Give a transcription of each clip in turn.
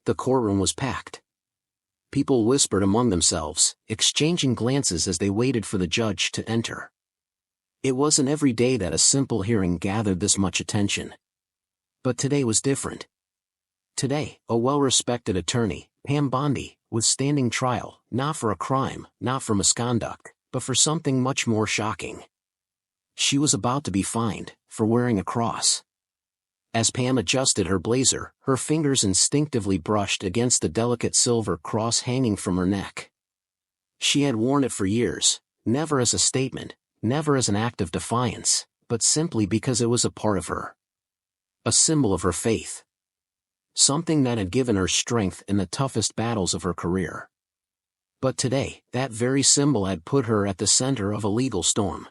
The courtroom was packed. People whispered among themselves, exchanging glances as they waited for the judge to enter. It wasn't every day that a simple hearing gathered this much attention. But today was different. Today, a well-respected attorney, Pam Bondi, was standing trial, not for a crime, not for misconduct, but for something much more shocking. She was about to be fined for wearing a cross. As Pam adjusted her blazer, her fingers instinctively brushed against the delicate silver cross hanging from her neck. She had worn it for years, never as a statement, never as an act of defiance, but simply because it was a part of her. A symbol of her faith. Something that had given her strength in the toughest battles of her career. But today, that very symbol had put her at the center of a legal storm.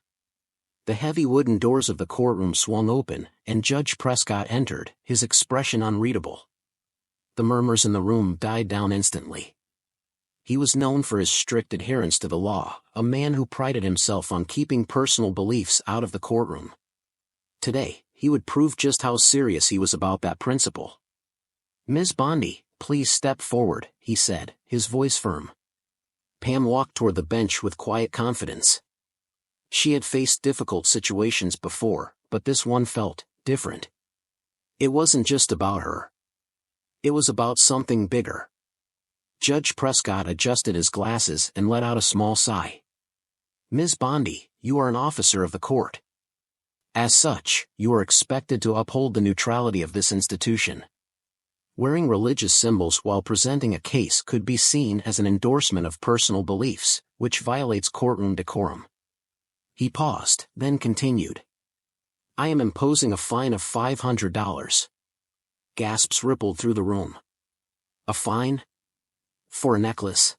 The heavy wooden doors of the courtroom swung open, and Judge Prescott entered, his expression unreadable. The murmurs in the room died down instantly. He was known for his strict adherence to the law, a man who prided himself on keeping personal beliefs out of the courtroom. Today, he would prove just how serious he was about that principle. "Ms. Bondi, please step forward," he said, his voice firm. Pam walked toward the bench with quiet confidence. She had faced difficult situations before, but this one felt different. It wasn't just about her. It was about something bigger. Judge Prescott adjusted his glasses and let out a small sigh. "Ms. Bondi, you are an officer of the court. As such, you are expected to uphold the neutrality of this institution. Wearing religious symbols while presenting a case could be seen as an endorsement of personal beliefs, which violates courtroom decorum." He paused, then continued. "I am imposing a fine of $500. Gasps rippled through the room. "A fine? For a necklace?"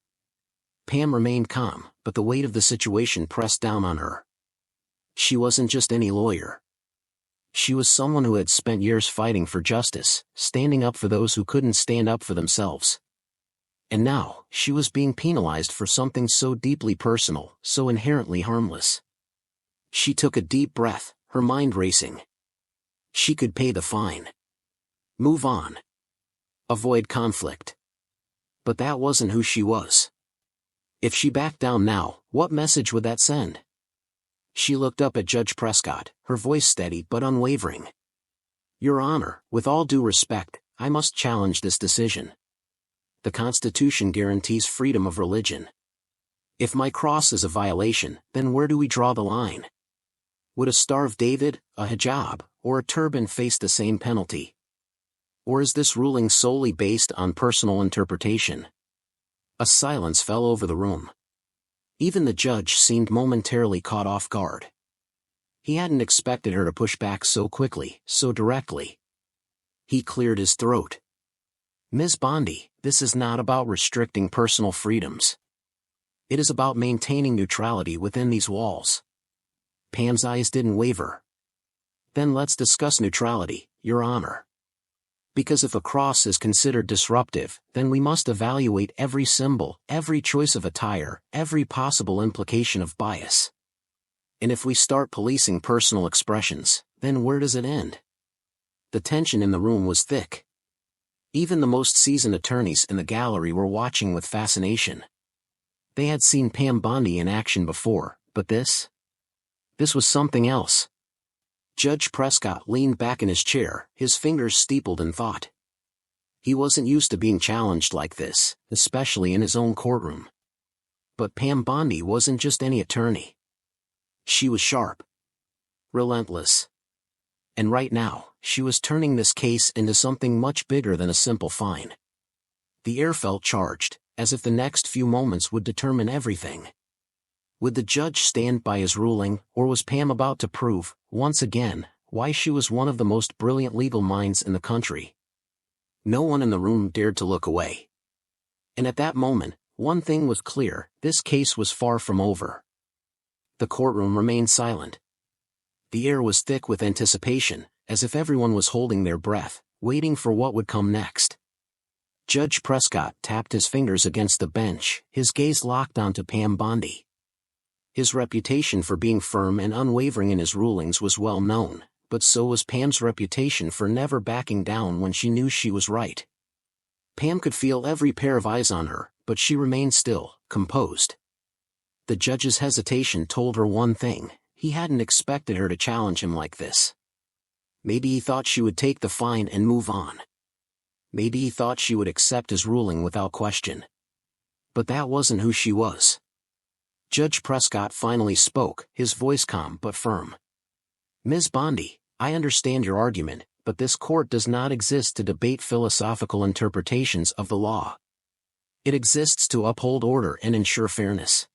Pam remained calm, but the weight of the situation pressed down on her. She wasn't just any lawyer. She was someone who had spent years fighting for justice, standing up for those who couldn't stand up for themselves. And now, she was being penalized for something so deeply personal, so inherently harmless. She took a deep breath, her mind racing. She could pay the fine. Move on. Avoid conflict. But that wasn't who she was. If she backed down now, what message would that send? She looked up at Judge Prescott, her voice steady but unwavering. "Your Honor, with all due respect, I must challenge this decision. The Constitution guarantees freedom of religion. If my cross is a violation, then where do we draw the line? Would a Star of David, a hijab, or a turban face the same penalty? Or is this ruling solely based on personal interpretation?" A silence fell over the room. Even the judge seemed momentarily caught off guard. He hadn't expected her to push back so quickly, so directly. He cleared his throat. "Ms. Bondi, this is not about restricting personal freedoms. It is about maintaining neutrality within these walls." Pam's eyes didn't waver. "Then let's discuss neutrality, Your Honor. Because if a cross is considered disruptive, then we must evaluate every symbol, every choice of attire, every possible implication of bias. And if we start policing personal expressions, then where does it end?" The tension in the room was thick. Even the most seasoned attorneys in the gallery were watching with fascination. They had seen Pam Bondi in action before, but this was something else. Judge Prescott leaned back in his chair, his fingers steepled in thought. He wasn't used to being challenged like this, especially in his own courtroom. But Pam Bondi wasn't just any attorney. She was sharp. Relentless. And right now, she was turning this case into something much bigger than a simple fine. The air felt charged, as if the next few moments would determine everything. Would the judge stand by his ruling, or was Pam about to prove, once again, why she was one of the most brilliant legal minds in the country? No one in the room dared to look away. And at that moment, one thing was clear: this case was far from over. The courtroom remained silent. The air was thick with anticipation, as if everyone was holding their breath, waiting for what would come next. Judge Prescott tapped his fingers against the bench, his gaze locked onto Pam Bondi. His reputation for being firm and unwavering in his rulings was well known, but so was Pam's reputation for never backing down when she knew she was right. Pam could feel every pair of eyes on her, but she remained still, composed. The judge's hesitation told her one thing: he hadn't expected her to challenge him like this. Maybe he thought she would take the fine and move on. Maybe he thought she would accept his ruling without question. But that wasn't who she was. Judge Prescott finally spoke, his voice calm but firm. "Ms. Bondi, I understand your argument, but this court does not exist to debate philosophical interpretations of the law. It exists to uphold order and ensure fairness.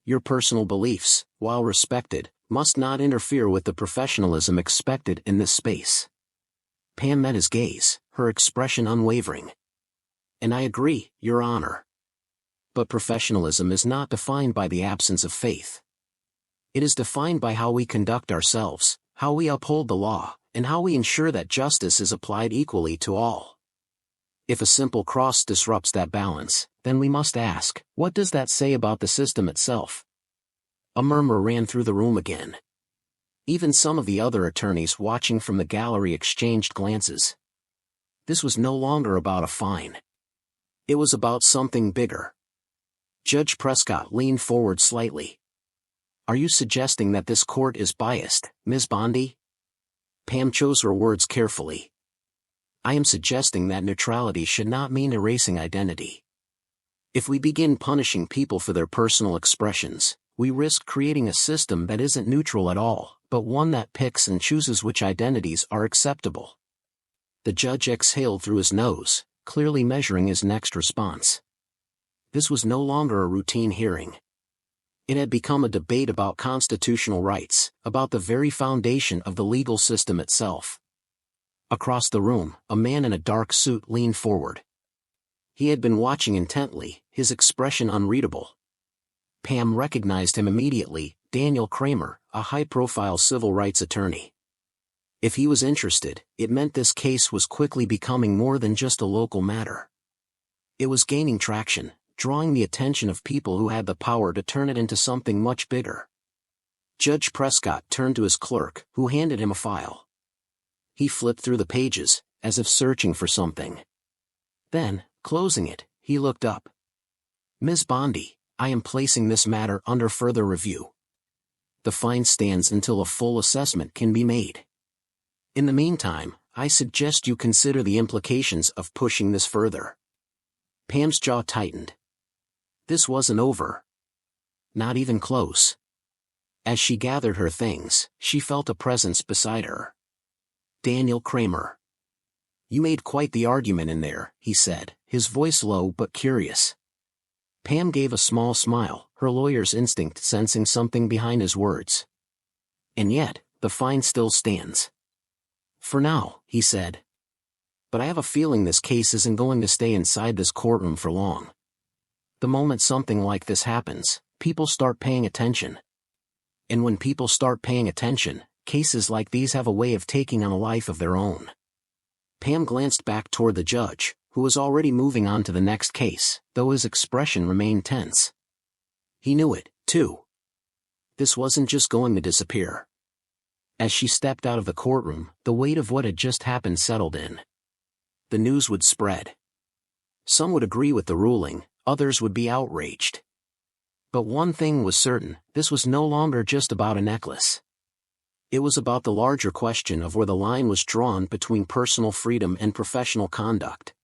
Your personal beliefs, while respected, must not interfere with the professionalism expected in this space." Pam met his gaze, her expression unwavering. "And I agree, Your Honor. But professionalism is not defined by the absence of faith. It is defined by how we conduct ourselves, how we uphold the law, and how we ensure that justice is applied equally to all. If a simple cross disrupts that balance, then we must ask, what does that say about the system itself?" A murmur ran through the room again. Even some of the other attorneys watching from the gallery exchanged glances. This was no longer about a fine. It was about something bigger. Judge Prescott leaned forward slightly. "Are you suggesting that this court is biased, Ms. Bondi?" Pam chose her words carefully. "I am suggesting that neutrality should not mean erasing identity. If we begin punishing people for their personal expressions, we risk creating a system that isn't neutral at all, but one that picks and chooses which identities are acceptable." The judge exhaled through his nose, clearly measuring his next response. This was no longer a routine hearing. It had become a debate about constitutional rights, about the very foundation of the legal system itself. Across the room, a man in a dark suit leaned forward. He had been watching intently, his expression unreadable. Pam recognized him immediately: Daniel Kramer, a high-profile civil rights attorney. If he was interested, it meant this case was quickly becoming more than just a local matter. It was gaining traction, drawing the attention of people who had the power to turn it into something much bigger. Judge Prescott turned to his clerk, who handed him a file. He flipped through the pages, as if searching for something. Then, closing it, he looked up. "Ms. Bondi, I am placing this matter under further review. The fine stands until a full assessment can be made. In the meantime, I suggest you consider the implications of pushing this further." Pam's jaw tightened. This wasn't over. Not even close. As she gathered her things, she felt a presence beside her. Daniel Kramer. "You made quite the argument in there," he said, his voice low but curious. Pam gave a small smile, her lawyer's instinct sensing something behind his words. "And yet, the fine still stands." "For now," he said. "But I have a feeling this case isn't going to stay inside this courtroom for long. The moment something like this happens, people start paying attention. And when people start paying attention, cases like these have a way of taking on a life of their own." Pam glanced back toward the judge, who was already moving on to the next case, though his expression remained tense. He knew it, too. This wasn't just going to disappear. As she stepped out of the courtroom, the weight of what had just happened settled in. The news would spread. Some would agree with the ruling, others would be outraged. But one thing was certain: this was no longer just about a necklace. It was about the larger question of where the line was drawn between personal freedom and professional conduct.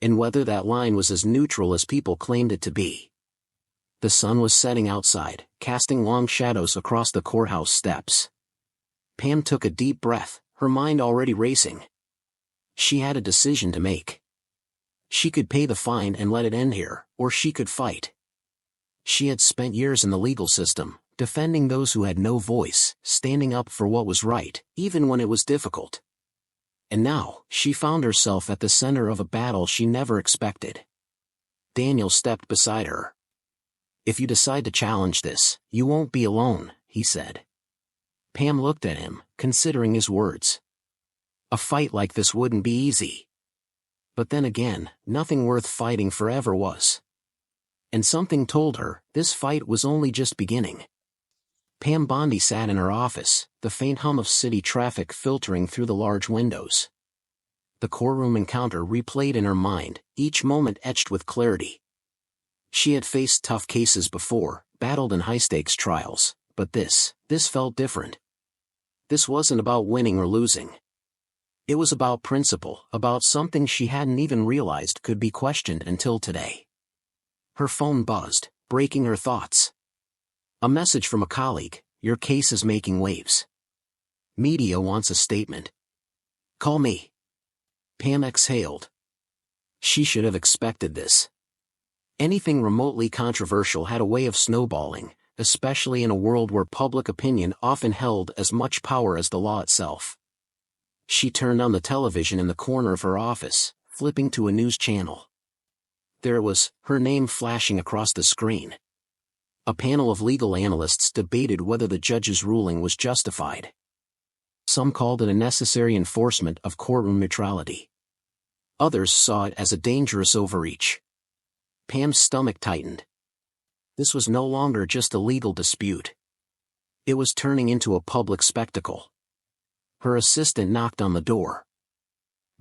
And whether that line was as neutral as people claimed it to be. The sun was setting outside, casting long shadows across the courthouse steps. Pam took a deep breath, her mind already racing. She had a decision to make. She could pay the fine and let it end here, or she could fight. She had spent years in the legal system, defending those who had no voice, standing up for what was right, even when it was difficult. And now, she found herself at the center of a battle she never expected. Daniel stepped beside her. "If you decide to challenge this, you won't be alone," he said. Pam looked at him, considering his words. A fight like this wouldn't be easy. But then again, nothing worth fighting for ever was. And something told her, this fight was only just beginning. Pam Bondi sat in her office, the faint hum of city traffic filtering through the large windows. The courtroom encounter replayed in her mind, each moment etched with clarity. She had faced tough cases before, battled in high-stakes trials, but this felt different. This wasn't about winning or losing. It was about principle, about something she hadn't even realized could be questioned until today. Her phone buzzed, breaking her thoughts. A message from a colleague: "Your case is making waves. Media wants a statement. Call me." Pam exhaled. She should have expected this. Anything remotely controversial had a way of snowballing, especially in a world where public opinion often held as much power as the law itself. She turned on the television in the corner of her office, flipping to a news channel. There was her name flashing across the screen. A panel of legal analysts debated whether the judge's ruling was justified. Some called it a necessary enforcement of courtroom neutrality. Others saw it as a dangerous overreach. Pam's stomach tightened. This was no longer just a legal dispute. It was turning into a public spectacle. Her assistant knocked on the door.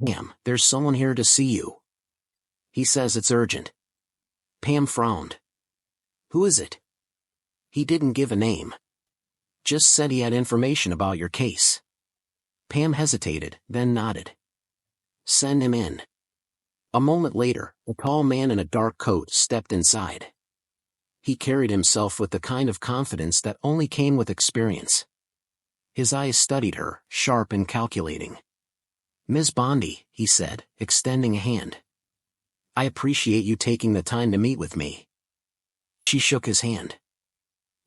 "Pam, there's someone here to see you. He says it's urgent." Pam frowned. "Who is it?" "He didn't give a name. Just said he had information about your case." Pam hesitated, then nodded. "Send him in." A moment later, a tall man in a dark coat stepped inside. He carried himself with the kind of confidence that only came with experience. His eyes studied her, sharp and calculating. "Ms. Bondi," he said, extending a hand. "I appreciate you taking the time to meet with me." She shook his hand.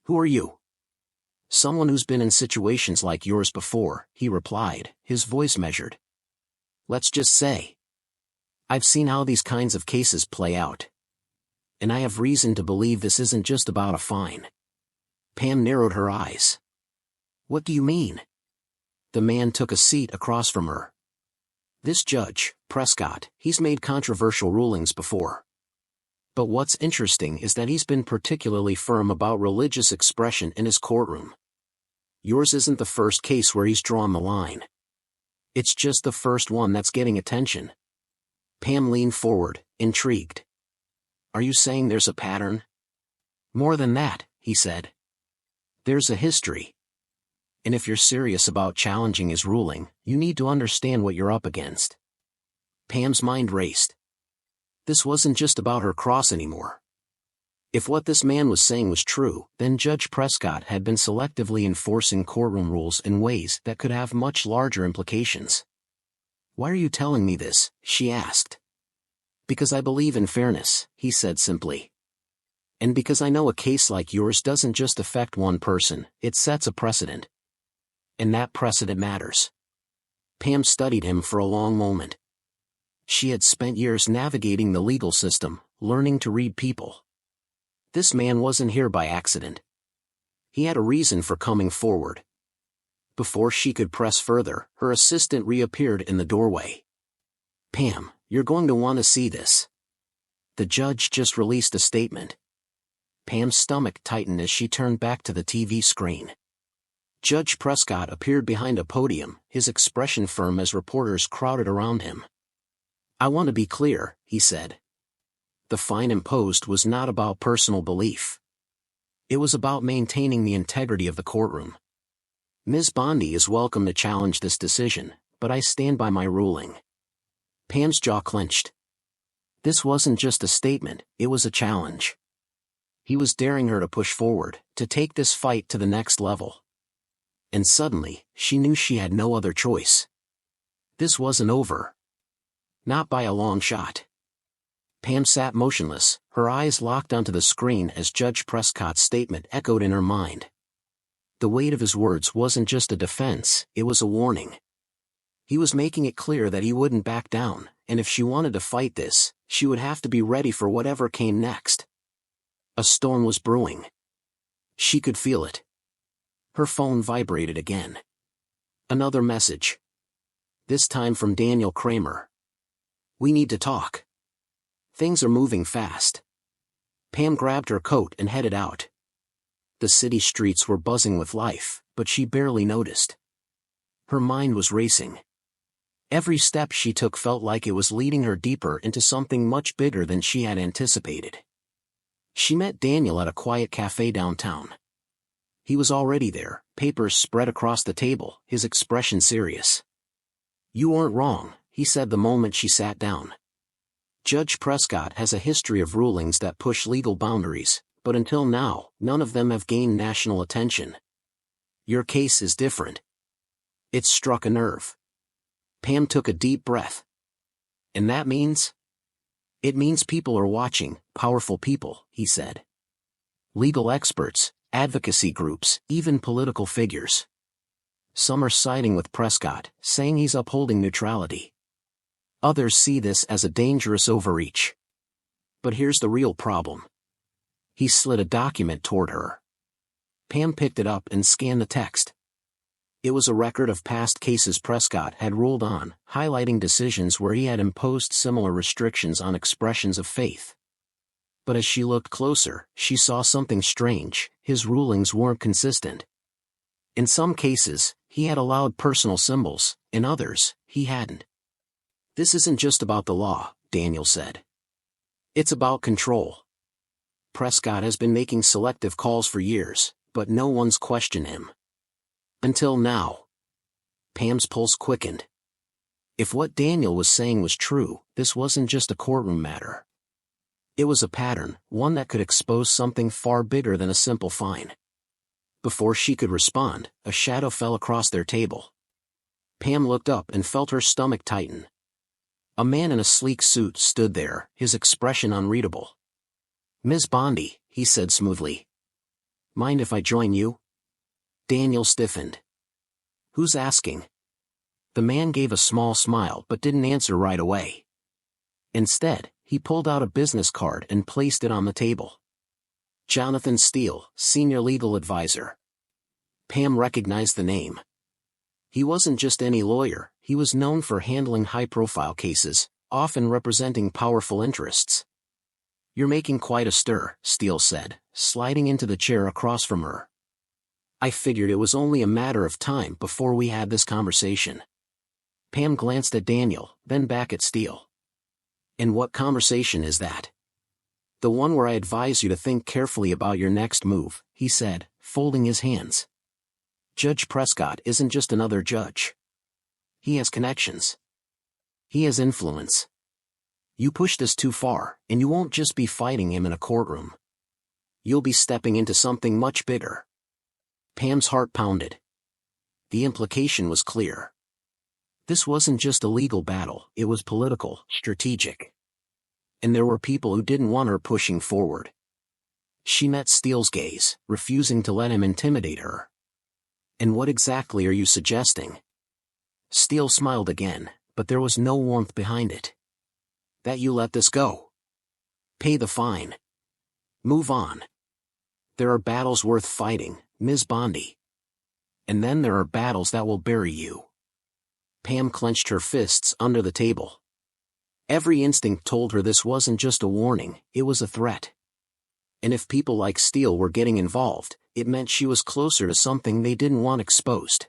"Who are you?" "Someone who's been in situations like yours before," he replied, his voice measured. "Let's just say, I've seen how these kinds of cases play out. And I have reason to believe this isn't just about a fine." Pam narrowed her eyes. "What do you mean?" The man took a seat across from her. "This Judge, Prescott, he's made controversial rulings before. But what's interesting is that he's been particularly firm about religious expression in his courtroom. Yours isn't the first case where he's drawn the line. It's just the first one that's getting attention." Pam leaned forward, intrigued. "Are you saying there's a pattern?" "More than that," he said. "There's a history. And if you're serious about challenging his ruling, you need to understand what you're up against." Pam's mind raced. This wasn't just about her cross anymore. If what this man was saying was true, then Judge Prescott had been selectively enforcing courtroom rules in ways that could have much larger implications. "Why are you telling me this?" she asked. "Because I believe in fairness," he said simply. "And because I know a case like yours doesn't just affect one person, it sets a precedent. And that precedent matters." Pam studied him for a long moment. She had spent years navigating the legal system, learning to read people. This man wasn't here by accident. He had a reason for coming forward. Before she could press further, her assistant reappeared in the doorway. "Pam, you're going to want to see this. The judge just released a statement." Pam's stomach tightened as she turned back to the TV screen. Judge Prescott appeared behind a podium, his expression firm as reporters crowded around him. "I want to be clear," he said. The fine imposed was not about personal belief. It was about maintaining the integrity of the courtroom. "Ms. Bondi is welcome to challenge this decision, but I stand by my ruling." Pam's jaw clenched. This wasn't just a statement, it was a challenge. He was daring her to push forward, to take this fight to the next level. And suddenly, she knew she had no other choice. This wasn't over. Not by a long shot. Pam sat motionless, her eyes locked onto the screen as Judge Prescott's statement echoed in her mind. The weight of his words wasn't just a defense, it was a warning. He was making it clear that he wouldn't back down, and if she wanted to fight this, she would have to be ready for whatever came next. A storm was brewing. She could feel it. Her phone vibrated again. Another message. This time from Daniel Kramer. "We need to talk. Things are moving fast." Pam grabbed her coat and headed out. The city streets were buzzing with life, but she barely noticed. Her mind was racing. Every step she took felt like it was leading her deeper into something much bigger than she had anticipated. She met Daniel at a quiet cafe downtown. He was already there, papers spread across the table, his expression serious. "You weren't wrong," he said the moment she sat down. "Judge Prescott has a history of rulings that push legal boundaries, but until now, none of them have gained national attention. Your case is different." It struck a nerve. Pam took a deep breath. "And that means?" "It means people are watching, powerful people," he said. "Legal experts, advocacy groups, even political figures. Some are siding with Prescott, saying he's upholding neutrality. Others see this as a dangerous overreach. But here's the real problem." He slid a document toward her. Pam picked it up and scanned the text. It was a record of past cases Prescott had ruled on, highlighting decisions where he had imposed similar restrictions on expressions of faith. But as she looked closer, she saw something strange. His rulings weren't consistent. In some cases, he had allowed personal symbols, in others, he hadn't. "This isn't just about the law," Daniel said. "It's about control. Prescott has been making selective calls for years, but no one's questioned him. Until now." Pam's pulse quickened. If what Daniel was saying was true, this wasn't just a courtroom matter. It was a pattern, one that could expose something far bigger than a simple fine. Before she could respond, a shadow fell across their table. Pam looked up and felt her stomach tighten. A man in a sleek suit stood there, his expression unreadable. "Ms. Bondi," he said smoothly. "Mind if I join you?" Daniel stiffened. "Who's asking?" The man gave a small smile but didn't answer right away. Instead, he pulled out a business card and placed it on the table. "Jonathan Steele, Senior Legal Advisor." Pam recognized the name. He wasn't just any lawyer, he was known for handling high-profile cases, often representing powerful interests. "You're making quite a stir," Steele said, sliding into the chair across from her. "I figured it was only a matter of time before we had this conversation." Pam glanced at Daniel, then back at Steele. "And what conversation is that?" "The one where I advise you to think carefully about your next move," he said, folding his hands. "Judge Prescott isn't just another judge. He has connections. He has influence. You push this too far, and you won't just be fighting him in a courtroom. You'll be stepping into something much bigger." Pam's heart pounded. The implication was clear. This wasn't just a legal battle, it was political, strategic. And there were people who didn't want her pushing forward. She met Steele's gaze, refusing to let him intimidate her. "And what exactly are you suggesting?" Steele smiled again, but there was no warmth behind it. "That you let this go. Pay the fine. Move on. There are battles worth fighting, Ms. Bondi. And then there are battles that will bury you." Pam clenched her fists under the table. Every instinct told her this wasn't just a warning, it was a threat. And if people like Steele were getting involved, it meant she was closer to something they didn't want exposed.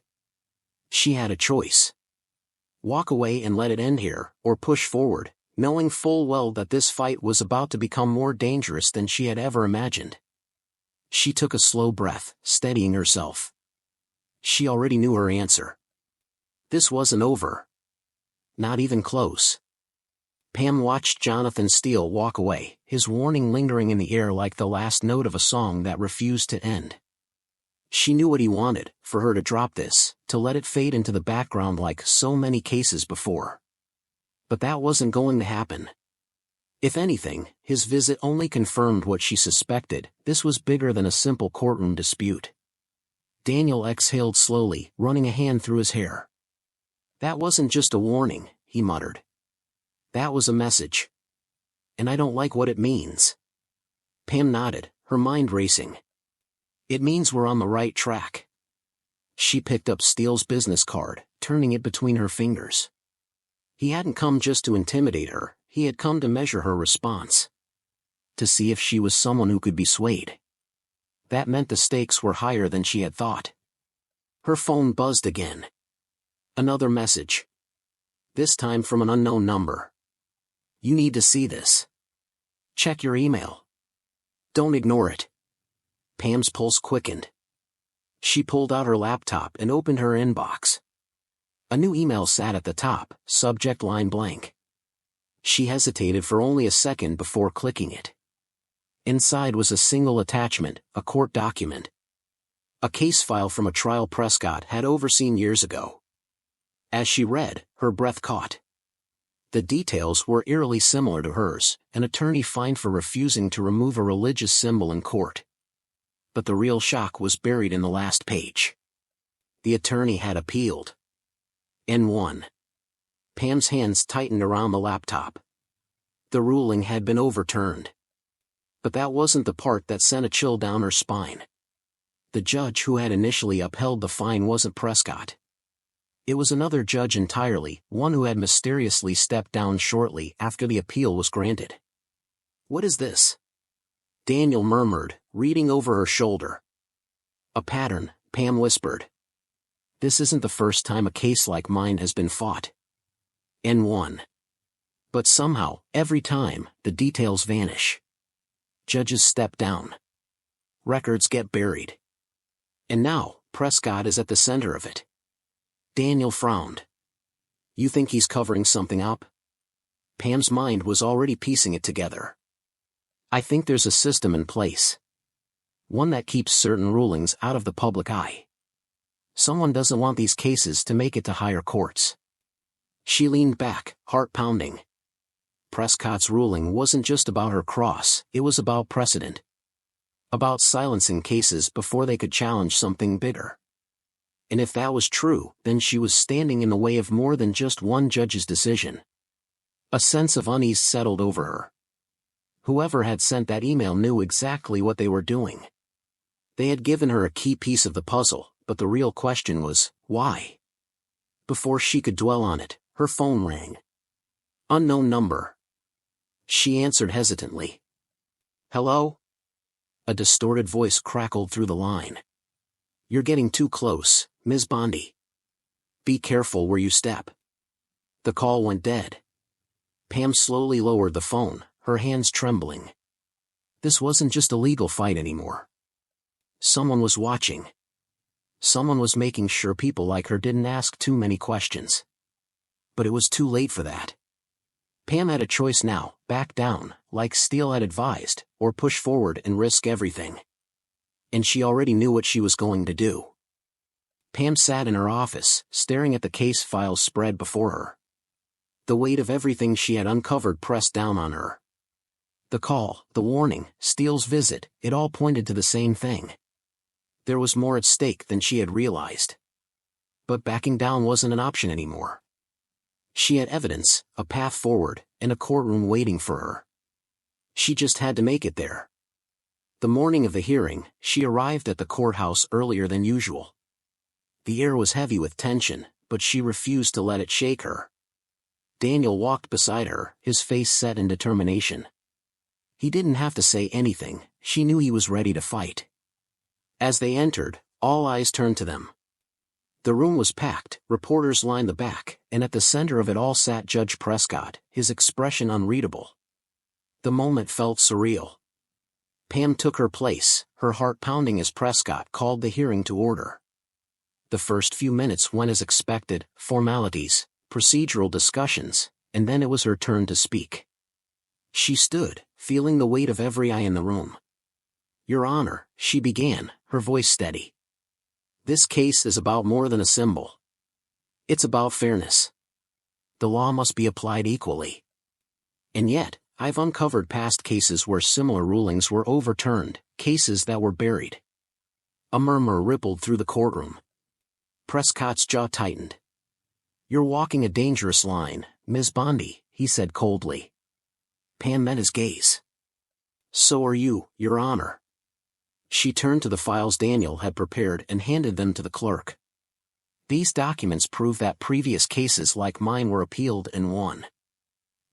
She had a choice. Walk away and let it end here, or push forward, knowing full well that this fight was about to become more dangerous than she had ever imagined. She took a slow breath, steadying herself. She already knew her answer. This wasn't over. Not even close. Pam watched Jonathan Steele walk away, his warning lingering in the air like the last note of a song that refused to end. She knew what he wanted, for her to drop this, to let it fade into the background like so many cases before. But that wasn't going to happen. If anything, his visit only confirmed what she suspected, this was bigger than a simple courtroom dispute. Daniel exhaled slowly, running a hand through his hair. "That wasn't just a warning," he muttered. "That was a message. And I don't like what it means." Pam nodded, her mind racing. "It means we're on the right track." She picked up Steele's business card, turning it between her fingers. He hadn't come just to intimidate her, he had come to measure her response. To see if she was someone who could be swayed. That meant the stakes were higher than she had thought. Her phone buzzed again. Another message. This time from an unknown number. You need to see this. Check your email. Don't ignore it. Pam's pulse quickened. She pulled out her laptop and opened her inbox. A new email sat at the top, subject line blank. She hesitated for only a second before clicking it. Inside was a single attachment, a court document. A case file from a trial Prescott had overseen years ago. As she read, her breath caught. The details were eerily similar to hers, an attorney fined for refusing to remove a religious symbol in court. But the real shock was buried in the last page. The attorney had appealed. N1. Pam's hands tightened around the laptop. The ruling had been overturned. But that wasn't the part that sent a chill down her spine. The judge who had initially upheld the fine wasn't Prescott. It was another judge entirely, one who had mysteriously stepped down shortly after the appeal was granted. "What is this?" Daniel murmured, reading over her shoulder. "A pattern," Pam whispered. "This isn't the first time a case like mine has been fought." N1. But somehow, every time, the details vanish. Judges step down. Records get buried. And now, Prescott is at the center of it. Daniel frowned. "You think he's covering something up?" Pam's mind was already piecing it together. "I think there's a system in place. One that keeps certain rulings out of the public eye. Someone doesn't want these cases to make it to higher courts." She leaned back, heart pounding. Prescott's ruling wasn't just about her cross, it was about precedent. About silencing cases before they could challenge something bigger. And if that was true, then she was standing in the way of more than just one judge's decision. A sense of unease settled over her. Whoever had sent that email knew exactly what they were doing. They had given her a key piece of the puzzle, but the real question was, why? Before she could dwell on it, her phone rang. Unknown number. She answered hesitantly. "Hello?" A distorted voice crackled through the line. "You're getting too close, Ms. Bondi. Be careful where you step." The call went dead. Pam slowly lowered the phone, her hands trembling. This wasn't just a legal fight anymore. Someone was watching. Someone was making sure people like her didn't ask too many questions. But it was too late for that. Pam had a choice now: back down, like Steele had advised, or push forward and risk everything. And she already knew what she was going to do. Pam sat in her office, staring at the case files spread before her. The weight of everything she had uncovered pressed down on her. The call, the warning, Steele's visit, it all pointed to the same thing. There was more at stake than she had realized. But backing down wasn't an option anymore. She had evidence, a path forward, and a courtroom waiting for her. She just had to make it there. The morning of the hearing, she arrived at the courthouse earlier than usual. The air was heavy with tension, but she refused to let it shake her. Daniel walked beside her, his face set in determination. He didn't have to say anything, she knew he was ready to fight. As they entered, all eyes turned to them. The room was packed, reporters lined the back, and at the center of it all sat Judge Prescott, his expression unreadable. The moment felt surreal. Pam took her place, her heart pounding as Prescott called the hearing to order. The first few minutes went as expected: formalities, procedural discussions, and then it was her turn to speak. She stood, feeling the weight of every eye in the room. "Your Honor," she began, her voice steady. "This case is about more than a symbol. It's about fairness. The law must be applied equally. And yet, I've uncovered past cases where similar rulings were overturned, cases that were buried." A murmur rippled through the courtroom. Prescott's jaw tightened. "You're walking a dangerous line, Ms. Bondi," he said coldly. Pam met his gaze. "So are you, Your Honor." She turned to the files Daniel had prepared and handed them to the clerk. "These documents prove that previous cases like mine were appealed and won.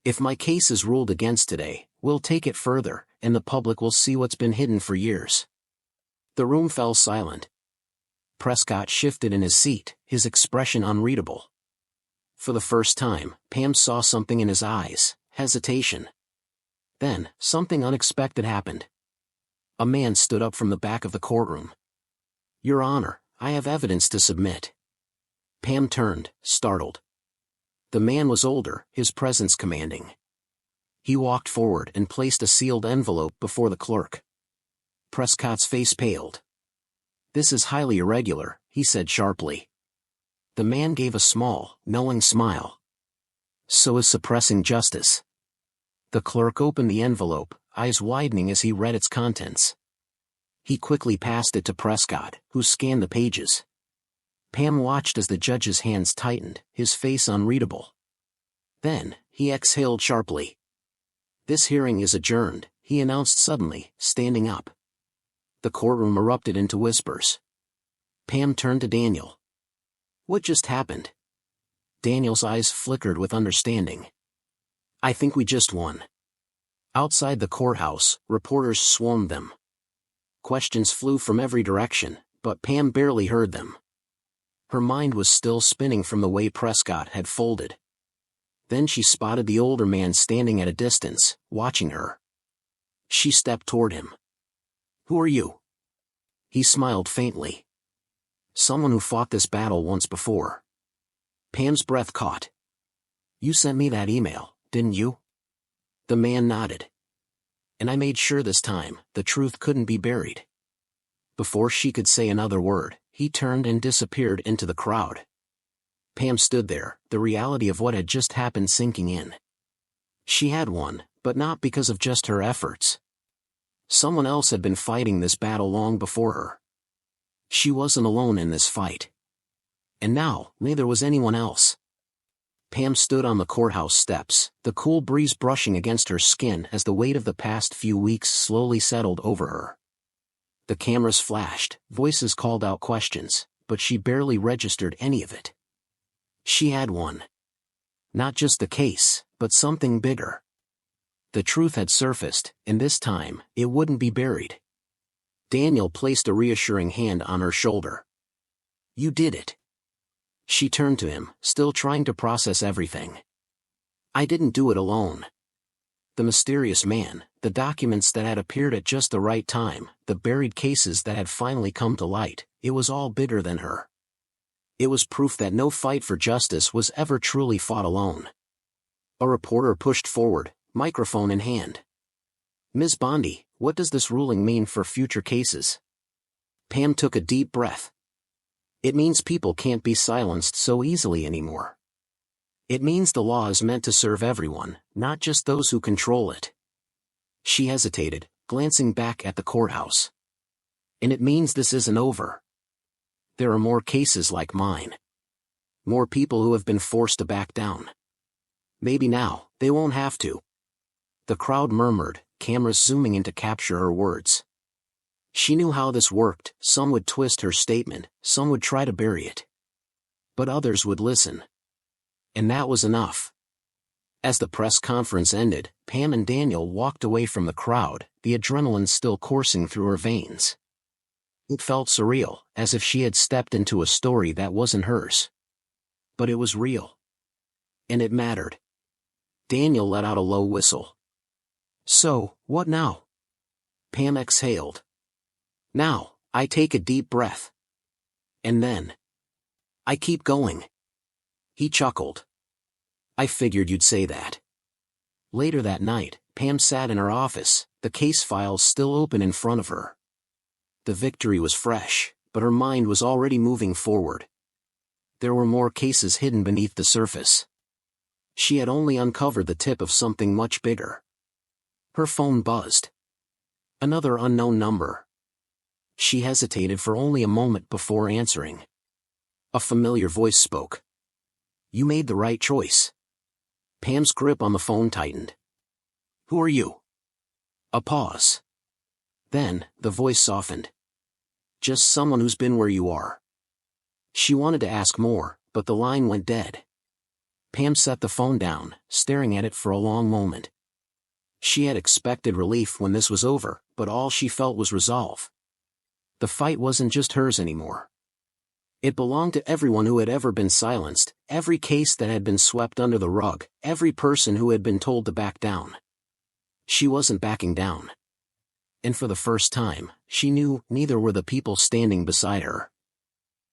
If my case is ruled against today, we'll take it further, and the public will see what's been hidden for years." The room fell silent. Prescott shifted in his seat, his expression unreadable. For the first time, Pam saw something in his eyes, hesitation. Then, something unexpected happened. A man stood up from the back of the courtroom. "Your Honor, I have evidence to submit." Pam turned, startled. The man was older, his presence commanding. He walked forward and placed a sealed envelope before the clerk. Prescott's face paled. "This is highly irregular," he said sharply. The man gave a small, knowing smile. "So is suppressing justice." The clerk opened the envelope, eyes widening as he read its contents. He quickly passed it to Prescott, who scanned the pages. Pam watched as the judge's hands tightened, his face unreadable. Then, he exhaled sharply. "This hearing is adjourned," he announced suddenly, standing up. The courtroom erupted into whispers. Pam turned to Daniel. "What just happened?" Daniel's eyes flickered with understanding. "I think we just won." Outside the courthouse, reporters swarmed them. Questions flew from every direction, but Pam barely heard them. Her mind was still spinning from the way Prescott had folded. Then she spotted the older man standing at a distance, watching her. She stepped toward him. "Who are you?" He smiled faintly. "Someone who fought this battle once before." Pam's breath caught. "You sent me that email, didn't you?" The man nodded. "And I made sure this time, the truth couldn't be buried." Before she could say another word, he turned and disappeared into the crowd. Pam stood there, the reality of what had just happened sinking in. She had won, but not because of just her efforts. Someone else had been fighting this battle long before her. She wasn't alone in this fight. And now, neither was anyone else. Pam stood on the courthouse steps, the cool breeze brushing against her skin as the weight of the past few weeks slowly settled over her. The cameras flashed, voices called out questions, but she barely registered any of it. She had won. Not just the case, but something bigger. The truth had surfaced, and this time, it wouldn't be buried. Daniel placed a reassuring hand on her shoulder. "You did it." She turned to him, still trying to process everything. "I didn't do it alone." The mysterious man, the documents that had appeared at just the right time, the buried cases that had finally come to light, it was all bigger than her. It was proof that no fight for justice was ever truly fought alone. A reporter pushed forward, microphone in hand. "Ms. Bondi, what does this ruling mean for future cases?" Pam took a deep breath. "It means people can't be silenced so easily anymore. It means the law is meant to serve everyone, not just those who control it." She hesitated, glancing back at the courthouse. "And it means this isn't over. There are more cases like mine. More people who have been forced to back down. Maybe now, they won't have to." The crowd murmured, cameras zooming in to capture her words. She knew how this worked. Some would twist her statement, some would try to bury it. But others would listen. And that was enough. As the press conference ended, Pam and Daniel walked away from the crowd, the adrenaline still coursing through her veins. It felt surreal, as if she had stepped into a story that wasn't hers. But it was real. And it mattered. Daniel let out a low whistle. "So, what now?" Pam exhaled. "Now, I take a deep breath. And then, I keep going." He chuckled. "I figured you'd say that." Later that night, Pam sat in her office, the case files still open in front of her. The victory was fresh, but her mind was already moving forward. There were more cases hidden beneath the surface. She had only uncovered the tip of something much bigger. Her phone buzzed. Another unknown number. She hesitated for only a moment before answering. A familiar voice spoke. "You made the right choice." Pam's grip on the phone tightened. "Who are you?" A pause. Then, the voice softened. "Just someone who's been where you are." She wanted to ask more, but the line went dead. Pam set the phone down, staring at it for a long moment. She had expected relief when this was over, but all she felt was resolve. The fight wasn't just hers anymore. It belonged to everyone who had ever been silenced, every case that had been swept under the rug, every person who had been told to back down. She wasn't backing down. And for the first time, she knew neither were the people standing beside her.